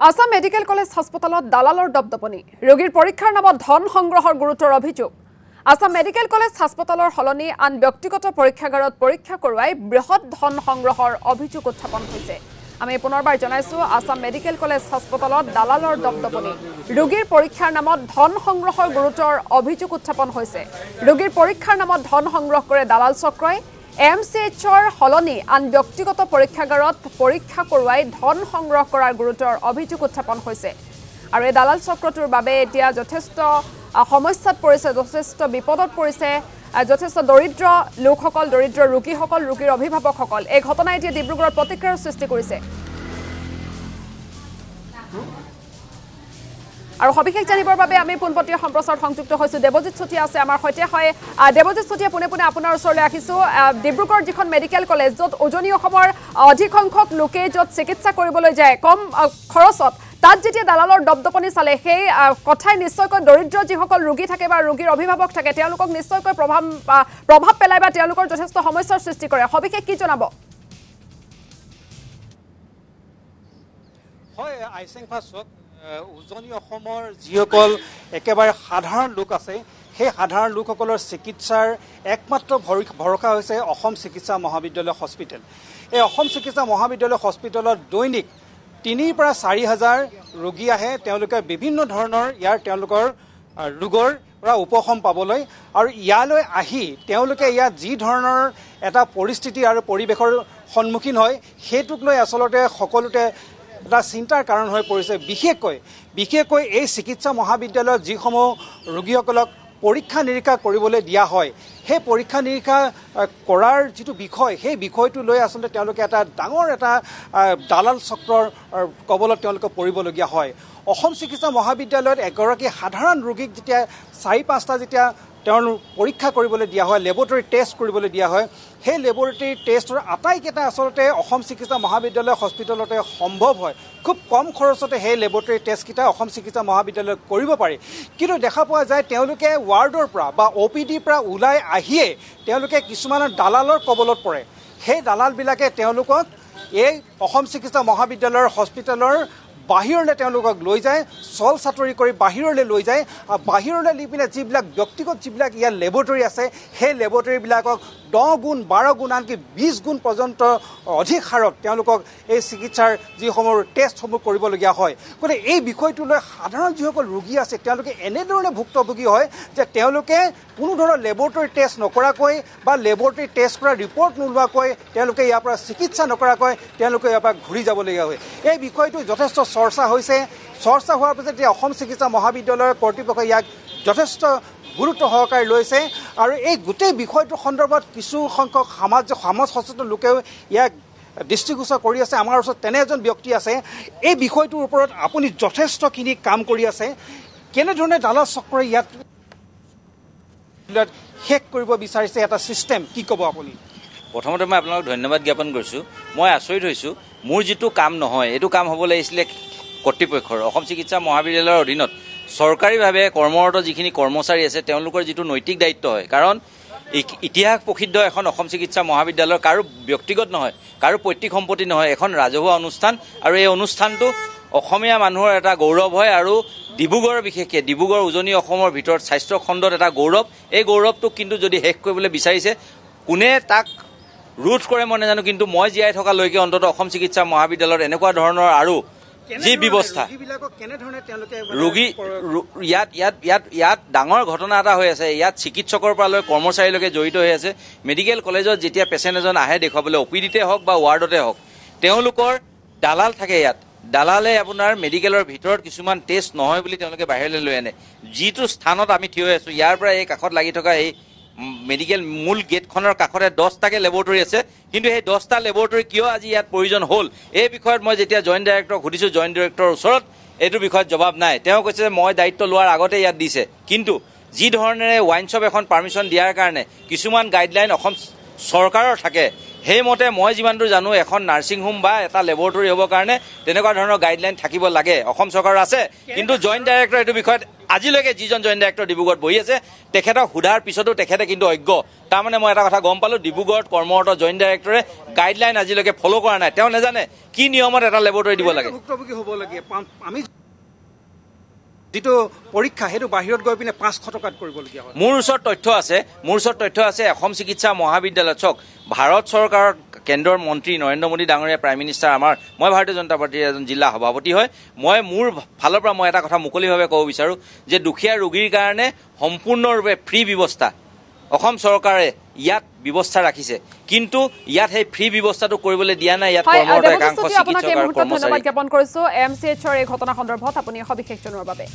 Assam medical college হাস্পতালত দালালৰ দপদপনি ৰোগীৰ পৰীক্ষাৰ নামত ধন সংগ্ৰহৰ গুৰুতৰ অভিযোগ আসাম মেডিকেল কলেজ হাস্পতালৰ হলনি আন ব্যক্তিগত পৰীক্ষাগাৰত পৰীক্ষা কৰোৱাই বৃহৎ ধন সংগ্ৰহৰ অভিযোগ উত্থাপন হৈছে আমি পুনৰবাৰ জনাইছো আসাম মেডিকেল কলেজ হাস্পতালত দালালৰ দপদপনি ৰোগীৰ পৰীক্ষাৰ নামত ধন সংগ্ৰহৰ গুৰুতৰ অভিযোগ উত্থাপন হৈছে ৰোগীৰ পৰীক্ষাৰ নামত ধন সংগ্ৰহ কৰে দালাল চক্ৰই এমচিএইচৰ হলনি আন ব্যক্তিগত পৰীক্ষাগাৰত পৰীক্ষা কৰোৱাই ধন সংগ্ৰহ কৰাৰ গুৰুতৰ অভিযোগ উত্থাপন হৈছে আৰু এই দালাল চক্ৰটোৰ বাবে এতিয়া যথেষ্ট সমস্যাত পৰিছে যথেষ্ট বিপদত পৰিছে যথেষ্ট দৰিদ্ৰ লোকসকল দৰিদ্ৰ ৰোগীসকল ৰোগীৰ অভিভাৱকসকল এই ঘটনাই এতিয়া ডিব্ৰুগড়ত প্ৰতিক্ৰিয়াৰ সৃষ্টি কৰিছে আৰু সবিশেষ জানিবৰ বাবে আমি পোনপটীয়া সম্প্ৰচাৰ সংযুক্ত হৈছো দেৱজিৎ চটিয়া আছে আমাৰ সৈতে হয় দেৱজিৎ চটিয়া পুনে পুনে আপোনাৰ ওচৰলৈ আহিছো ডিব্ৰুগড় যিখন মেডিকেল কলেজ য'ত উজনি অসমৰ অধিক সংখ্যক লোকে য'ত চিকিৎসা কৰিবলৈ যায় কম খৰচত তাত যেতিয়া দালালৰ দপদপনি চালে সেই কথাই নিশ্চয়কৈ দৰিদ্ৰ যিসকল ৰোগী থাকে বা ৰোগীৰ অভিভাৱক থাকে তেওঁলোকক নিশ্চয়কৈ প্ৰভাৱ পেলাই বা তেওঁলোকৰ যথেষ্ট সমস্যাৰ সৃষ্টি কৰে সবিশেষ কি জনাব হয় আইসিং ফাসক উজনি অসমৰ যিসকল একেবাৰে সাধাৰণ লোক আছে সেই সাধাৰণ লোকসকলৰ চিকিৎসাৰ একমাত্ৰ ভৰসা হৈছে অসম চিকিৎসা মহাবিদ্যালয় হস্পিটেল এই অসম চিকিৎসা মহাবিদ্যালয় হস্পিটেলত দৈনিক 3 পৰা 4 হাজাৰ ৰোগী আহে তেওঁলোকে বিভিন্ন ধৰণৰ তেওঁলোকৰ ৰোগৰ পৰা উপশম পাবলৈ আৰু ইয়ালৈ আহি তেওঁলোকে ইয়াত যি ধৰণৰ এটা পৰিস্থিতি আৰু পৰিৱেশৰ সন্মুখীন হয় সেইটোক লৈ আচলতে সকলোতে এটা চিন্তাৰ কাৰণ হৈ পৰিছে বিশেষকৈ এই চিকিৎসা মহাবিদ্যালয়ত যিসমূহ ৰোগীসকলক পৰীক্ষা নিৰীক্ষা কৰিবলৈ দিয়া হয় সেই পৰীক্ষা নিৰীক্ষা কৰাৰ যিটো বিষয় সেই বিষয়টো লৈ আচলতে তেওঁলোকে এটা ডাঙৰ এটা দালাল চক্ৰৰ কবলত তেওঁলোকে পৰিবলগীয়া হয় অসম চিকিৎসা মহাবিদ্যালয়ত এগৰাকী সাধাৰণ ৰোগীক যেতিয়া 4-5টা যেতিয়া তেওঁলোক পৰীক্ষা কৰিবলৈ দিয়া হয় লেবৰেটৰী টেষ্ট কৰিবলৈ দিয়া হয় সেই লেবৰেটৰী টেষ্টৰ আটাইকেইটা আচলতে অসম চিকিৎসা মহাবিদ্যালয় হস্পিটেলতে সম্ভৱ হয় খুব কম খৰচতে সেই লেবৰেটৰী টেষ্টকেইটা অসম চিকিৎসা মহাবিদ্যালয়ত কৰিব পাৰি কিন্তু দেখা পোৱা যায় তেওঁলোকে ৱাৰ্ডৰ পৰা বা অপিডিৰ পৰা ওলাই আহিয়ে তেওঁলোকে কিছুমান দালালৰ কবলত পৰে সেই দালালবিলাকে তেওঁলোকক এই অসম চিকিৎসা মহাবিদ্যালয়ৰ হস্পিটেলৰ বাহিৰলৈ তেওঁলোকক লৈ যায় চল চাতৰি কৰি বাহিৰলৈ লৈ যায় আৰু বাহিৰলৈ নি পিনে যিবিলাক ব্যক্তিগত যিবিলাক ইয়াৰ লেবৰেটৰী আছে সেই লেবৰেটৰীবিলাকক 10 গুণ 12 গুণ আনকি 20 গুণ পৰ্যন্ত অধিক হাৰত তেওঁলোকক এই চিকিৎসাৰ যিসমূহ টেষ্টসমূহ কৰিবলগীয়া হয় গতিকে এই বিষয়টো লৈ সাধাৰণ যিসকল ৰোগী আছে তেওঁলোকে এনেধৰণে ভুক্তভোগী হয় যে তেওঁলোকে কোনো ধৰণৰ লেবৰেটৰী টেষ্ট নকৰাকৈ বা লেবৰেটৰী টেষ্ট কৰা ৰিপৰ্ট নোলোৱাকৈ তেওঁলোকে ইয়াৰ পৰা চিকিৎসা নকৰাকৈ তেওঁলোকে ইয়াৰ পৰা ঘূৰি যাবলগীয়া হয় এই বিষয়টো যথেষ্ট চৰ্চা হোৱাৰ পিছত অসম চিকিৎসা মহাবিদ্যালয়ৰ কৰ্তৃপক্ষই ইয়াক যথেষ্ট গুৰুত্ব সহকাৰে লৈছে আৰু এই গোটেই বিষয়টোৰ সন্দৰ্ভত কিছু সংখ্যক সমাজ সচেতন লোকেও ইয়াক দৃষ্টিগোচৰ কৰি আছে আমাৰ ওচৰত তেনে এজন ব্যক্তি আছে এই বিষয়টোৰ ওপৰত আপুনি যথেষ্টখিনি কাম কৰি আছে কেনেধৰণে দালাল চক্ৰই ইয়াত শেষ কৰিব বিচাৰিছে এটা চিষ্টেম কি ক'ব আপুনি প্ৰথমতে মই আপোনাক ধন্যবাদ জ্ঞাপন কৰিছোঁ মই আচৰিত হৈছোঁ মোৰ যিটো কাম নহয় এইটো কাম হ'ব লাগিছিলে কৰ্তৃপক্ষৰ অসম চিকিৎসা মহাবিদ্যালয়ৰ অধীনত চৰকাৰীভাৱে কৰ্মৰত যিখিনি কৰ্মচাৰী আছে তেওঁলোকৰ যিটো নৈতিক দায়িত্ব হয় কাৰণ ইতিহাস প্ৰসিদ্ধ এখন অসম চিকিৎসা মহাবিদ্যালয়ৰ কাৰো ব্যক্তিগত নহয় কাৰো পৈতৃক সম্পত্তি নহয় এখন ৰাজহুৱা অনুষ্ঠান আৰু এই অনুষ্ঠানটো অসমীয়া মানুহৰ এটা গৌৰৱ হয় আৰু ডিব্ৰুগড় বিশেষকৈ ডিব্ৰুগড় উজনি অসমৰ ভিতৰত স্বাস্থ্য খণ্ডত এটা গৌৰৱ এই গৌৰৱটোক কিন্তু যদি শেষ কৰিবলৈ বিচাৰিছে কোনে তাক ৰোধ কৰে মই নাজানো কিন্তু মই জীয়াই থকালৈকে অন্তত অসম চিকিৎসা মহাবিদ্যালয়ত এনেকুৱা ধৰণৰ আৰু যি ব্যৱস্থা ৰোগী ইয়াত ডাঙৰ ঘটনা এটা হৈ আছে ইয়াত চিকিৎসকৰ পৰা লৈ কৰ্মচাৰীলৈকে জড়িত হৈ আছে মেডিকেল কলেজত যেতিয়া পেচেণ্ট এজন আহে দেখুৱাবলৈ অপিডিতে হওক বা ৱাৰ্ডতে হওক তেওঁলোকৰ দালাল থাকে ইয়াত দালালে আপোনাৰ মেডিকেলৰ ভিতৰত কিছুমান টেষ্ট নহয় বুলি তেওঁলোকে বাহিৰলৈ লৈ আনে যিটো স্থানত আমি থিয় হৈ আছোঁ ইয়াৰ পৰা এই কাষত লাগি থকা এই মেডিকেল মূল গেটখনৰ কাষতে 10টাকে লেবৰেটৰী আছে কিন্তু সেই 10টা লেবৰেটৰী কিয় আজি ইয়াত প্ৰয়োজন হ'ল এই বিষয়ত মই যেতিয়া জইণ্ট ডাইৰেক্টৰক সুধিছোঁ জইণ্ট ডাইৰেক্টৰৰ ওচৰত এইটো বিষয়ত জবাব নাই তেওঁ কৈছে যে মই দায়িত্ব লোৱাৰ আগতে ইয়াত দিছে কিন্তু যি ধৰণেৰে ৱাইন শ্বপ এখন পাৰ্মিশ্যন দিয়াৰ কাৰণে কিছুমান গাইডলাইন অসম চৰকাৰৰ থাকে সেইমতে মই যিমান দূৰ জানো এখন নাৰ্ছিং হোম বা এটা লেবৰেটৰী হ'বৰ কাৰণে তেনেকুৱা ধৰণৰ গাইডলাইন থাকিব লাগে অসম চৰকাৰৰ আছে কিন্তু জইণ্ট ডাইৰেক্টৰ এইটো বিষয়ত আজিলৈকে যিজন জইণ্ট ডাইৰেক্টৰ ডিব্ৰুগড়ত বহি আছে তেখেতক সোধাৰ পিছতো তেখেতে কিন্তু অজ্ঞ তাৰমানে মই এটা কথা গম পালোঁ ডিব্ৰুগড়ত কৰ্মৰত জইণ্ট ডাইৰেক্টৰে গাইডলাইন আজিলৈকে ফ'ল' কৰা নাই তেওঁ নাজানে কি নিয়মত এটা লেবৰেটৰী দিব লাগে ভুক্তভোগী হ'ব লাগে আমি যিটো পৰীক্ষা সেইটো বাহিৰত গৈ পিনে 500 টকাত কৰিবলগীয়া হয় মোৰ ওচৰত তথ্য আছে অসম চিকিৎসা মহাবিদ্যালয়ত চাওক ভাৰত চৰকাৰৰ কেন্দ্ৰৰ মন্ত্ৰী নৰেন্দ্ৰ মোদী ডাঙৰীয়া প্ৰাইম মিনিষ্টাৰ মই ভাৰতীয় জনতা পাৰ্টীৰ এজন জিলা সভাপতি হয় মই মোৰ ফালৰ পৰা মই এটা কথা মুকলিভাৱে ক'ব বিচাৰোঁ যে দুখীয়া ৰোগীৰ কাৰণে সম্পূৰ্ণৰূপে ফ্ৰী ব্যৱস্থা অসম চৰকাৰে ইয়াত ব্যৱস্থা ৰাখিছে কিন্তু ইয়াত সেই ফ্ৰী ব্যৱস্থাটো কৰিবলৈ দিয়া নাই ইয়াত কৰ্মৰত একাংশ চিকিৎসক আৰু কৰ্মচাৰী ধন্যবাদ জ্ঞাপন কৰিছোঁ MCHৰ এই ঘটনা সন্দৰ্ভত আপুনি সবিশেষ জনোৱাৰ বাবে